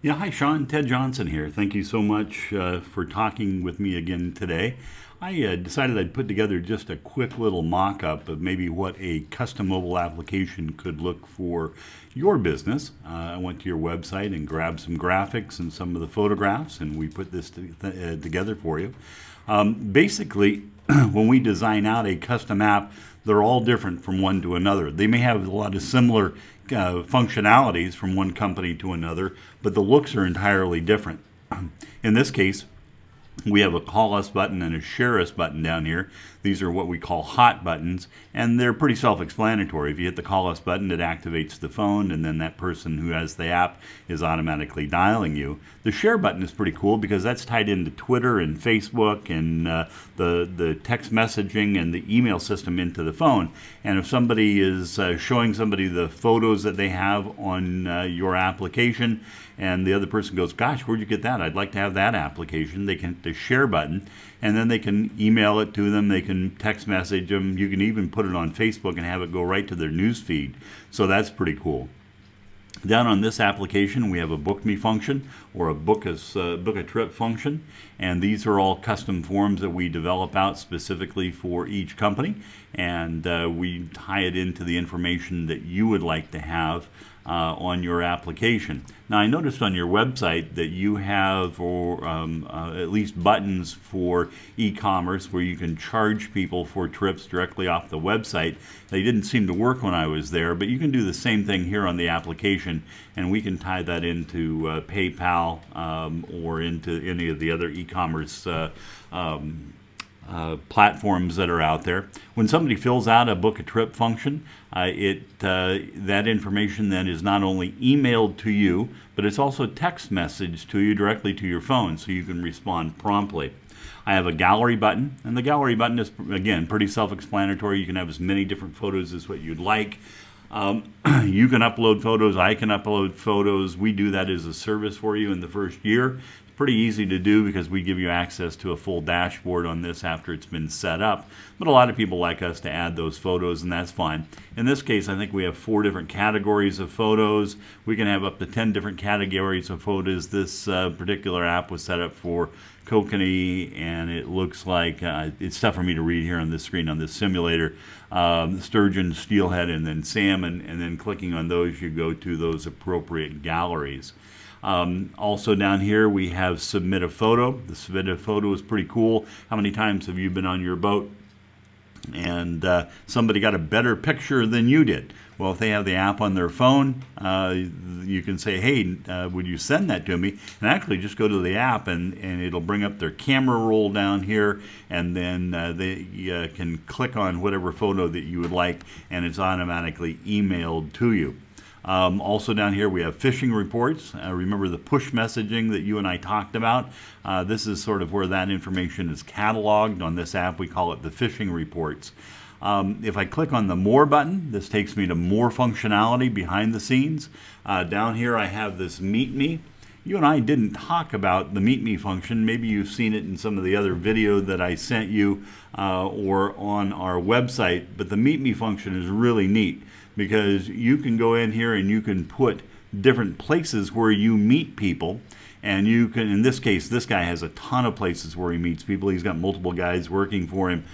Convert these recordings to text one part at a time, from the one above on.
Yeah, hi Sean, Ted Johnson here. Thank you so much for talking with me again today. I decided I'd put together just a quick little mock-up of maybe what a custom mobile application could look for your business. I went to your website and grabbed some graphics and some of the photographs, and we put this together for you. Basically, when we design out a custom app, they're all different from one to another. They may have a lot of similar functionalities from one company to another, but the looks are entirely different. In this case, we have a call us button and a share us button down here. These are what we call hot buttons, and they're pretty self-explanatory. If you hit the call us button, it activates the phone, and then that person who has the app is automatically dialing you. The share button is pretty cool because that's tied into Twitter and Facebook and the text messaging and the email system into the phone. And if somebody is showing somebody the photos that they have on your application, and the other person goes, gosh, where'd you get that? I'd like to have that application. They can hit the share button, and then they can email it to them. They can text message them. You can even put it on Facebook and have it go right to their news feed. So that's pretty cool. Down on this application, we have a book me function or a book a trip function, and these are all custom forms that we develop out specifically for each company, and we tie it into the information that you would like to have on your application. Now, I noticed on your website that you have at least buttons for e-commerce where you can charge people for trips directly off the website. They didn't seem to work when I was there, but you can do the same thing here on the application, and we can tie that into PayPal or into any of the other e-commerce platforms that are out there. When somebody fills out a book a trip function, that information then is not only emailed to you, but it's also text messaged to you directly to your phone, so you can respond promptly. I have a gallery button, and the gallery button is, again, pretty self-explanatory. You can have as many different photos as what you'd like. You can upload photos. I can upload photos. We do that as a service for you in the first year. Pretty easy to do because we give you access to a full dashboard on this after it's been set up. But a lot of people like us to add those photos, and that's fine. In this case, I think we have 4 different categories of photos. We can have up to 10 different categories of photos. This particular app was set up for kokanee, and it looks like it's tough for me to read here on this screen on this simulator. Sturgeon, steelhead, and then salmon, and then clicking on those, you go to those appropriate galleries. Also down here we have submit a photo. The submit a photo is pretty cool. How many times have you been on your boat and somebody got a better picture than you did? Well, if they have the app on their phone, you can say, hey, would you send that to me? And actually just go to the app and it'll bring up their camera roll down here, and then they can click on whatever photo that you would like, and it's automatically emailed to you. Also down here we have fishing reports. Remember the push messaging that you and I talked about? This is sort of where that information is cataloged. On this app we call it the fishing reports. If I click on the More button, this takes me to more functionality behind the scenes. Down here I have this Meet Me. You and I didn't talk about the Meet Me function. Maybe you've seen it in some of the other video that I sent you or on our website, but the Meet Me function is really neat because you can go in here and you can put different places where you meet people, and you can, in this case, this guy has a ton of places where he meets people. He's got multiple guys working for him.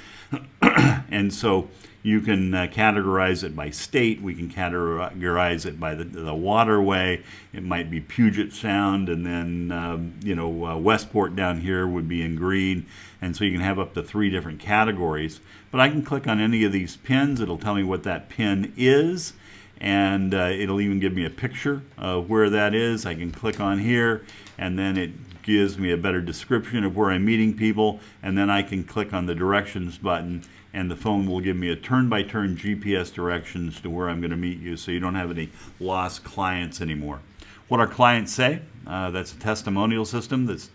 And so you can categorize it by state. We can categorize it by the waterway. It might be Puget Sound, and then Westport down here would be in green. And so you can have up to 3 different categories. But I can click on any of these pins. It'll tell me what that pin is, and it'll even give me a picture of where that is. I can click on here, and then it gives me a better description of where I'm meeting people, and then I can click on the directions button, and the phone will give me a turn-by-turn GPS directions to where I'm going to meet you, so you don't have any lost clients anymore. What our clients say, that's a testimonial system that's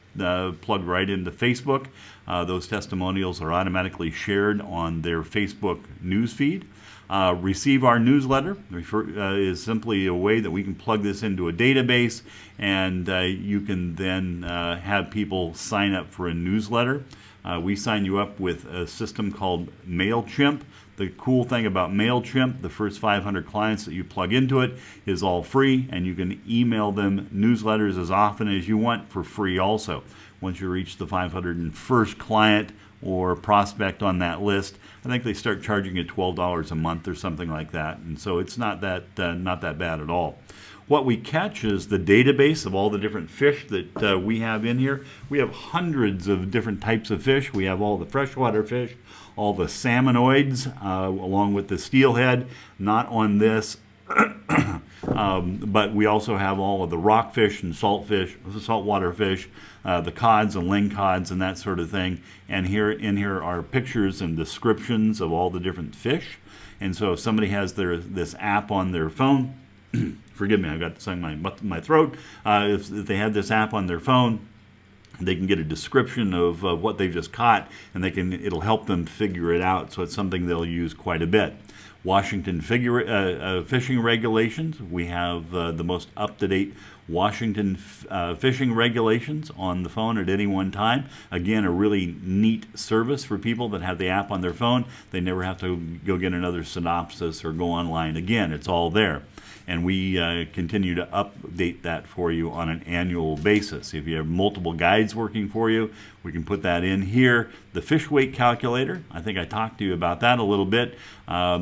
plugged right into Facebook. Those testimonials are automatically shared on their Facebook newsfeed. Receive our newsletter is simply a way that we can plug this into a database, and you can then have people sign up for a newsletter. We sign you up with a system called MailChimp. The cool thing about MailChimp, the first 500 clients that you plug into it is all free, and you can email them newsletters as often as you want for free also. Once you reach the 501st client or prospect on that list, I think they start charging you $12 a month or something like that, and so it's not that bad at all. What we catch is the database of all the different fish that we have in here. We have hundreds of different types of fish. We have all the freshwater fish, all the salmonoids, along with the steelhead, not on this, but we also have all of the rockfish and saltwater fish, the cods and lingcods and that sort of thing. And in here are pictures and descriptions of all the different fish. And so if somebody has this app on their phone, forgive me, I've got something in my throat. If they have this app on their phone, they can get a description of what they've just caught, and it'll help them figure it out. So it's something they'll use quite a bit. Washington fishing regulations. We have the most up-to-date Washington fishing regulations on the phone at any one time. Again, a really neat service for people that have the app on their phone. They never have to go get another synopsis or go online again. It's all there. And we continue to update that for you on an annual basis. If you have multiple guides working for you, we can put that in here. The fish weight calculator, I think I talked to you about that a little bit.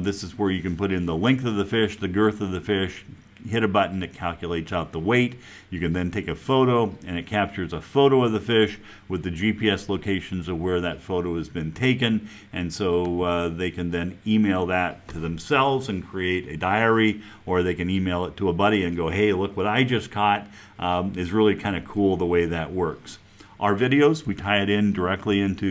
This is where you can put in the length of the fish, the girth of the fish, hit a button, it calculates out the weight. You can then take a photo, and it captures a photo of the fish with the GPS locations of where that photo has been taken, and so they can then email that to themselves and create a diary, or they can email it to a buddy and go, hey, look what I just caught. Is really kind of cool the way that works. Our videos, we tie it in directly into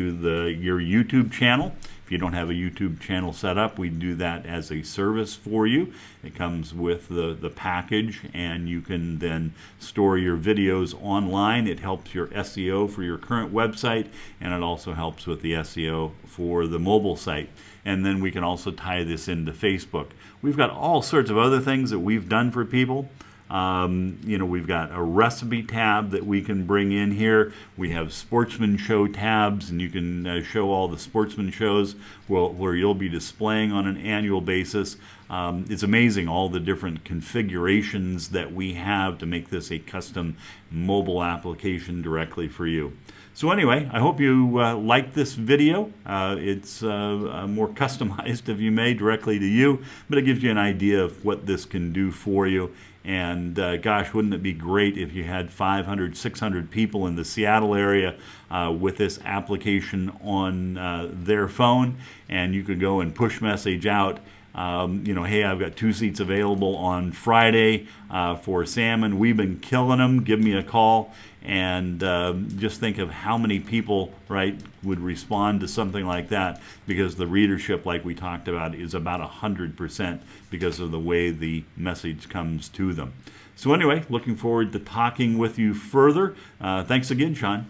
your YouTube channel. If you don't have a YouTube channel set up, we do that as a service for you. It comes with the package, and you can then store your videos online. It helps your SEO for your current website, and it also helps with the SEO for the mobile site. And then we can also tie this into Facebook. We've got all sorts of other things that we've done for people. We've got a recipe tab that we can bring in here. We have sportsman show tabs, and you can show all the sportsman shows where you'll be displaying on an annual basis. It's amazing all the different configurations that we have to make this a custom mobile application directly for you. So anyway, I hope you like this video. It's more customized, if you may, directly to you, but it gives you an idea of what this can do for you. And gosh, wouldn't it be great if you had 500, 600 people in the Seattle area with this application on their phone, and you could go and push message out, hey, I've got 2 seats available on Friday for salmon. We've been killing them. Give me a call. And just think of how many people, right, would respond to something like that, because the readership, like we talked about, is about 100% because of the way the message comes to them. So anyway, looking forward to talking with you further. Thanks again, Sean.